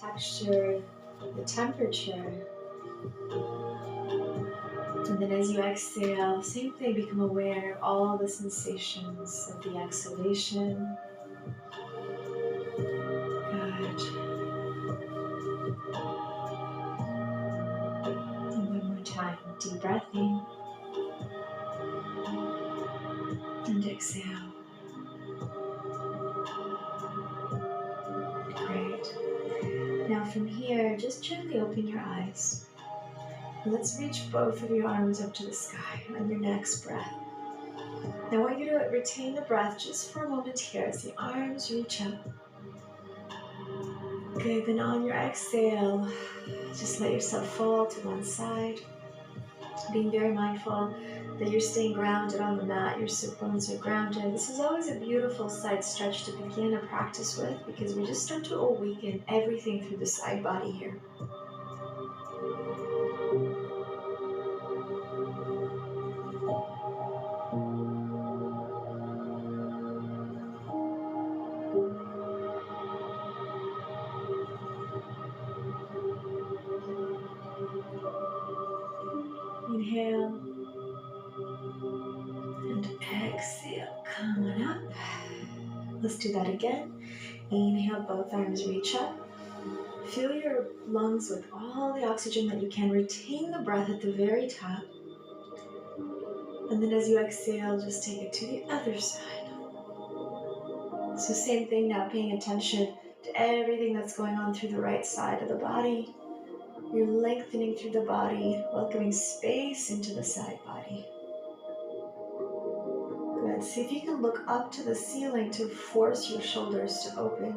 texture, the temperature. And then as you exhale, same thing, become aware of all the sensations of the exhalation. Good. And one more time, deep breath in and exhale. Great. Now from here, just gently open your eyes. Let's reach both of your arms up to the sky on your next breath. Now I want you to retain the breath just for a moment here as the arms reach up. Good, then on your exhale, just let yourself fall to one side. Being very mindful that you're staying grounded on the mat, your sit bones are grounded. This is always a beautiful side stretch to begin a practice with because we just start to awaken everything through the side body here. Inhale and exhale, come on up. Let's do that again. Inhale, both arms reach up. Fill your lungs with all the oxygen that you can. Retain the breath at the very top. And then as you exhale, just take it to the other side. So same thing now, paying attention to everything that's going on through the right side of the body. You're lengthening through the body, welcoming space into the side body. Good. See if you can look up to the ceiling to force your shoulders to open.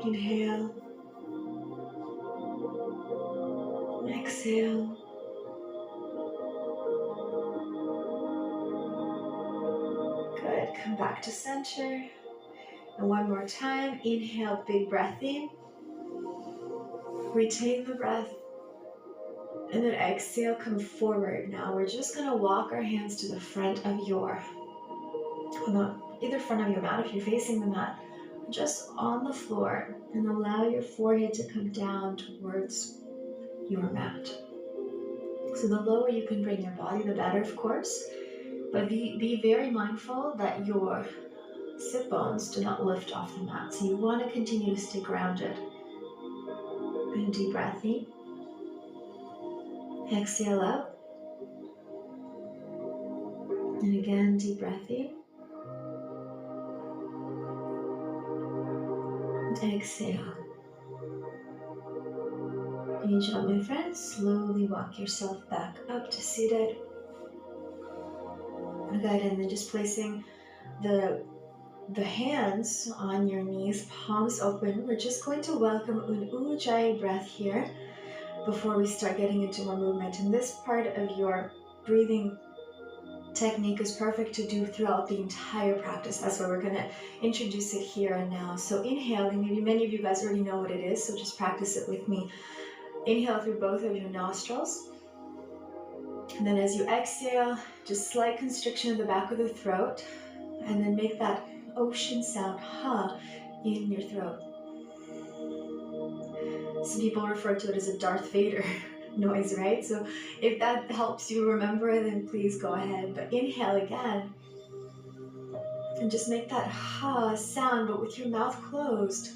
Inhale. Exhale. Good. Come back to center. And one more time. Inhale, big breath in. Retain the breath. And then exhale, come forward. Now we're just going to walk our hands to the front of your, either front of your mat if you're facing the mat, just on the floor, and allow your forehead to come down towards your mat. So the lower you can bring your body, the better, of course, but be very mindful that your sit bones do not lift off the mat. So you want to continue to stay grounded. And deep breath in. Exhale out. And again, deep breath in. Exhale. And gently, my friends, slowly walk yourself back up to seated. Good, and then just placing the hands on your knees, palms open. We're just going to welcome an Ujjayi breath here before we start getting into more movement. And this part of your breathing technique is perfect to do throughout the entire practice. That's why we're going to introduce it here and now. So inhaling, maybe many of you guys already know what it is, so just practice it with me. Inhale through both of your nostrils. And then as you exhale, just slight constriction of the back of the throat. And then make that ocean sound, ha, in your throat. Some people refer to it as a Darth Vader noise, right? So if that helps you remember, then please go ahead. But inhale again. And just make that ha sound, but with your mouth closed.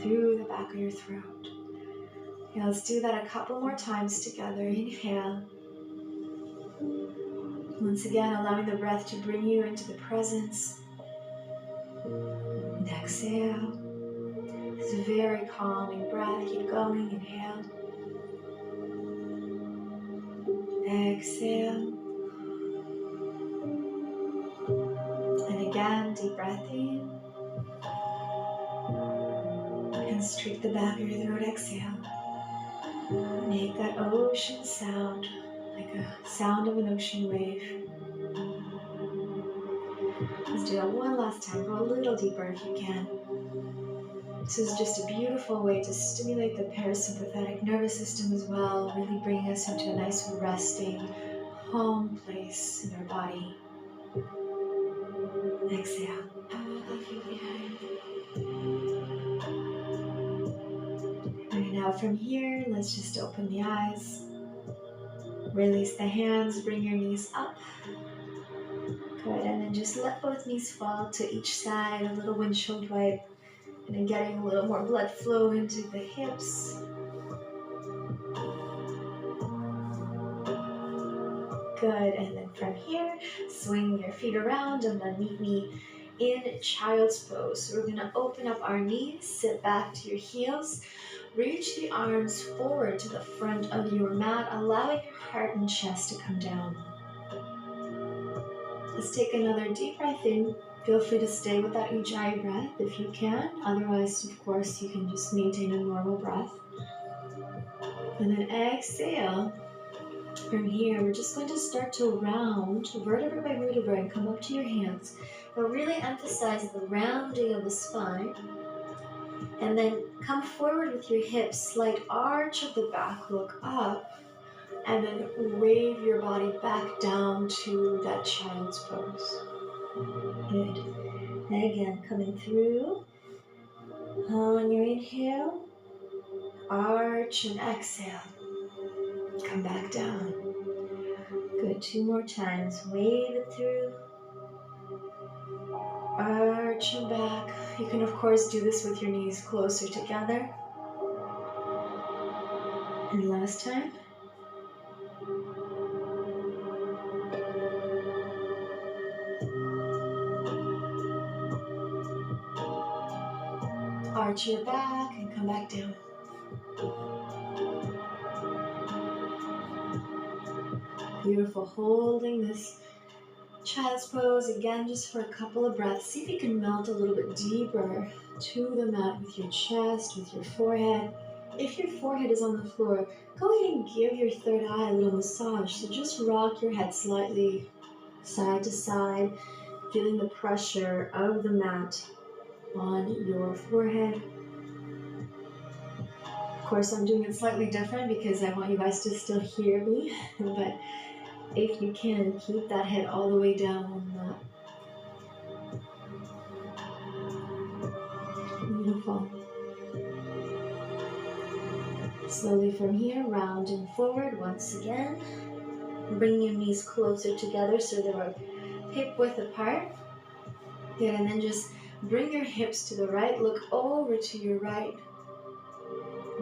Through the back of your throat. Okay, let's do that a couple more times together. Inhale. Once again, allowing the breath to bring you into the presence. And exhale. It's a very calming breath. Keep going. Inhale. Exhale. And again, deep breath in. And streak the back of your throat. Exhale. Make that ocean sound, like a sound of an ocean wave. Let's do that one last time. Go a little deeper if you can. This is just a beautiful way to stimulate the parasympathetic nervous system as well, really bringing us into a nice resting, calm place in our body. Exhale. Now from here, let's just open the eyes. Release the hands, bring your knees up. Good, and then just let both knees fall to each side, a little windshield wipe. And then getting a little more blood flow into the hips. Good, and then from here, swing your feet around and then meet me in child's pose. So we're gonna open up our knees, sit back to your heels, reach the arms forward to the front of your mat, allowing your heart and chest to come down. Let's take another deep breath in. Feel free to stay with that Ujjayi breath if you can. Otherwise, of course, you can just maintain a normal breath. And then exhale. From here, we're just going to start to round vertebra by vertebra and come up to your hands. But really emphasize the rounding of the spine. And then come forward with your hips, slight arch of the back, look up. And then wave your body back down to that child's pose. Good. And again, coming through. On your inhale, arch and exhale. Come back down. Good, 2 more times. Wave it through. Arch and back. You can of course do this with your knees closer together. And last time. Arch your back and come back down. Beautiful. Holding this child's pose again just for a couple of breaths. See if you can melt a little bit deeper to the mat with your chest, with your forehead. If your forehead is on the floor, go ahead and give your third eye a little massage. So just rock your head slightly side to side, feeling the pressure of the mat on your forehead. Of course, I'm doing it slightly different because I want you guys to still hear me, but if you can, keep that head all the way down on the mat. Beautiful. Slowly from here, rounding forward once again. Bring your knees closer together so they're hip width apart. Good, and then just bring your hips to the right, look over to your right.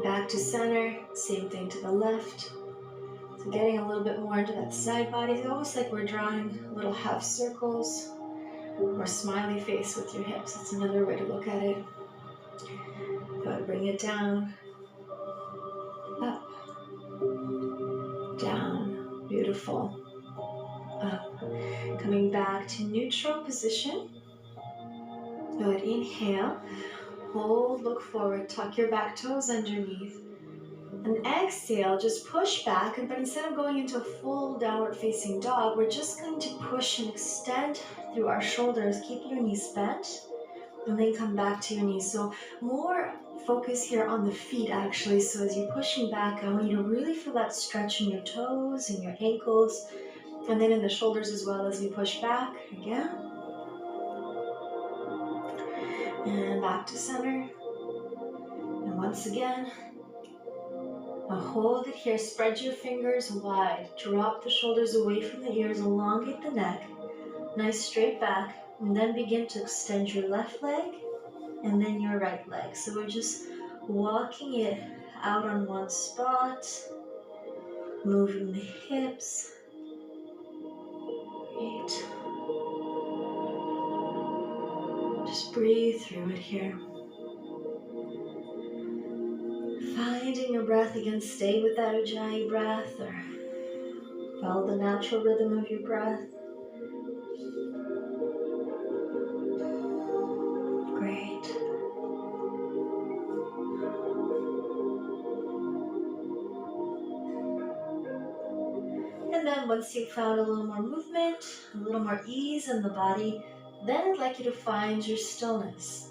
Back to center, same thing to the left. So getting a little bit more into that side body. It's almost like we're drawing little half circles or smiley face with your hips. That's another way to look at it. Good, bring it down, up, down, beautiful, up. Coming back to neutral position. Good, inhale, hold, look forward, tuck your back toes underneath. And exhale, just push back, but instead of going into a full downward facing dog, we're just going to push and extend through our shoulders. Keep your knees bent, and then come back to your knees. So more focus here on the feet actually. So as you're pushing back, I want you to really feel that stretch in your toes and your ankles, and then in the shoulders as well as you push back again. And back to center. And once again. Now hold it here, spread your fingers wide, drop the shoulders away from the ears, elongate the neck, nice straight back, and then begin to extend your left leg and then your right leg. So we're just walking it out on one spot, moving the hips. Great. Just breathe through it here. Finding your breath again, stay with that Ujjayi breath or follow the natural rhythm of your breath. Great. And then once you've found a little more movement, a little more ease in the body, then I'd like you to find your stillness.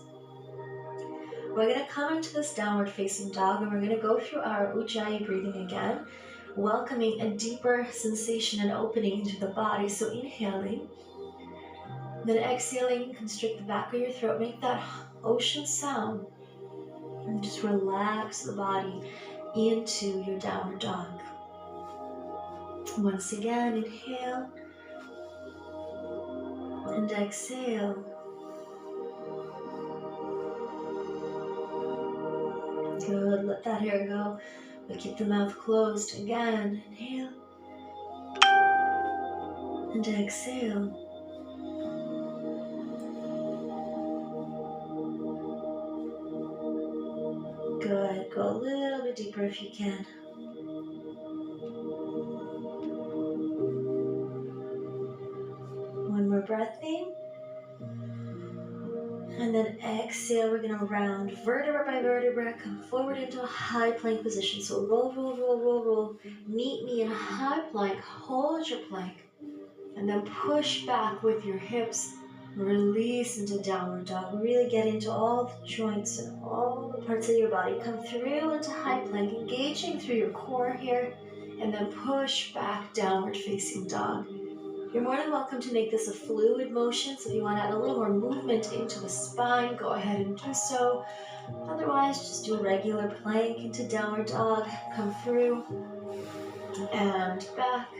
We're going to come into this downward facing dog and we're going to go through our Ujjayi breathing again, welcoming a deeper sensation and opening into the body. So inhaling, then exhaling, constrict the back of your throat, make that ocean sound. And just relax the body into your downward dog. Once again, inhale and exhale. Good, let that hair go, but keep the mouth closed. Again, inhale and exhale. Good, go a little bit deeper if you can. One more breath in. And then exhale, we're gonna round vertebra by vertebra, come forward into a high plank position. So roll, roll, roll, roll, roll. Meet me in a high plank, hold your plank, and then push back with your hips. Release into downward dog. Really get into all the joints and all the parts of your body. Come through into high plank, engaging through your core here, and then push back, downward facing dog. You're more than welcome to make this a fluid motion, so if you want to add a little more movement into the spine, go ahead and do so. Otherwise, just do a regular plank into downward dog. Come through and back.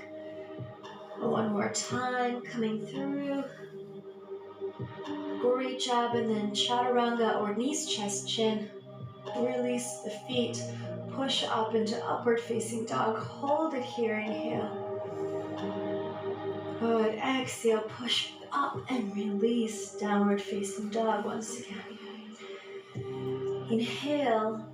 One more time, coming through. Great job, and then chaturanga or knees, chest, chin. Release the feet, push up into upward facing dog. Hold it here, inhale. Good, exhale, push up and release, downward facing dog once again. Inhale,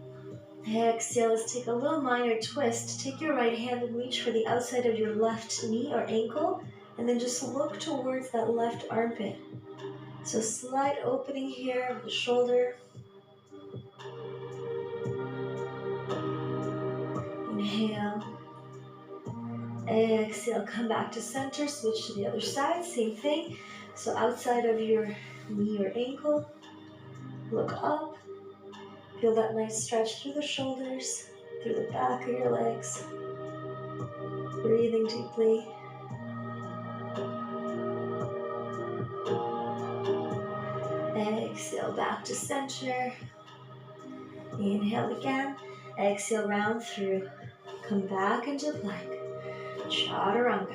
exhale, let's take a little minor twist. Take your right hand and reach for the outside of your left knee or ankle, and then just look towards that left armpit. So slight opening here of the shoulder. Inhale. Exhale, come back to center, switch to the other side, same thing. So outside of your knee or ankle, look up. Feel that nice stretch through the shoulders, through the back of your legs. Breathing deeply. Exhale, back to center. Inhale again. Exhale, round through. Come back into plank. Chaturanga.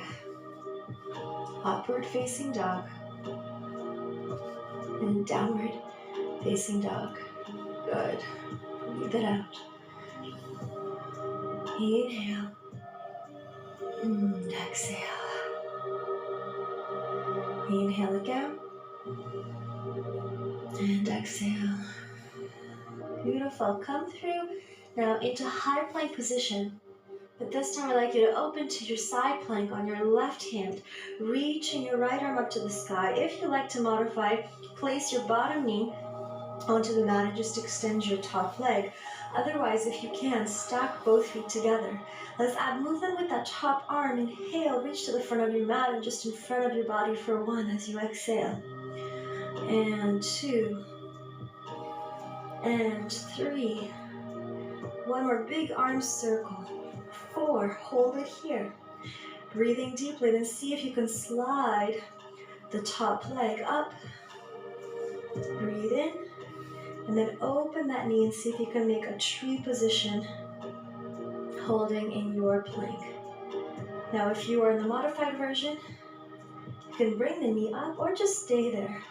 Upward facing dog. And downward facing dog. Good. Breathe it out. Inhale. And exhale. Inhale again. And exhale. Beautiful. Come through now into high plank position. But this time I'd like you to open to your side plank on your left hand, reaching your right arm up to the sky. If you like to modify, place your bottom knee onto the mat and just extend your top leg. Otherwise, if you can, stack both feet together. Let's add movement with that top arm. Inhale, reach to the front of your mat and just in front of your body for 1 as you exhale. And 2. And 3. One more big arm circle. 4, hold it here. Breathing deeply, then see if you can slide the top leg up. Breathe in, and then open that knee and see if you can make a tree position, holding in your plank. Now, if you are in the modified version, you can bring the knee up or just stay there,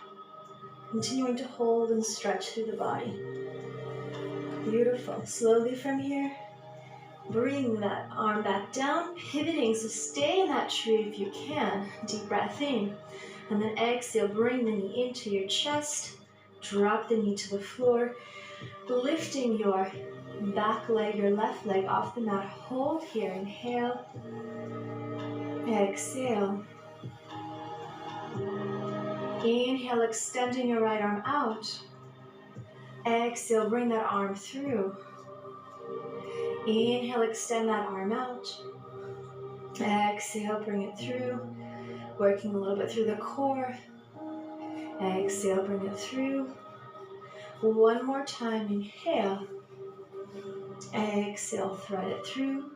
continuing to hold and stretch through the body. Beautiful. Slowly from here, bring that arm back down, pivoting, so stay in that tree if you can. Deep breath in, and then exhale, bring the knee into your chest, drop the knee to the floor, lifting your back leg, your left leg off the mat. Hold here, inhale, exhale. Inhale, extending your right arm out. Exhale, bring that arm through. Inhale, extend that arm out. Exhale, bring it through. Working a little bit through the core. Exhale, bring it through. One more time, inhale. Exhale, thread it through.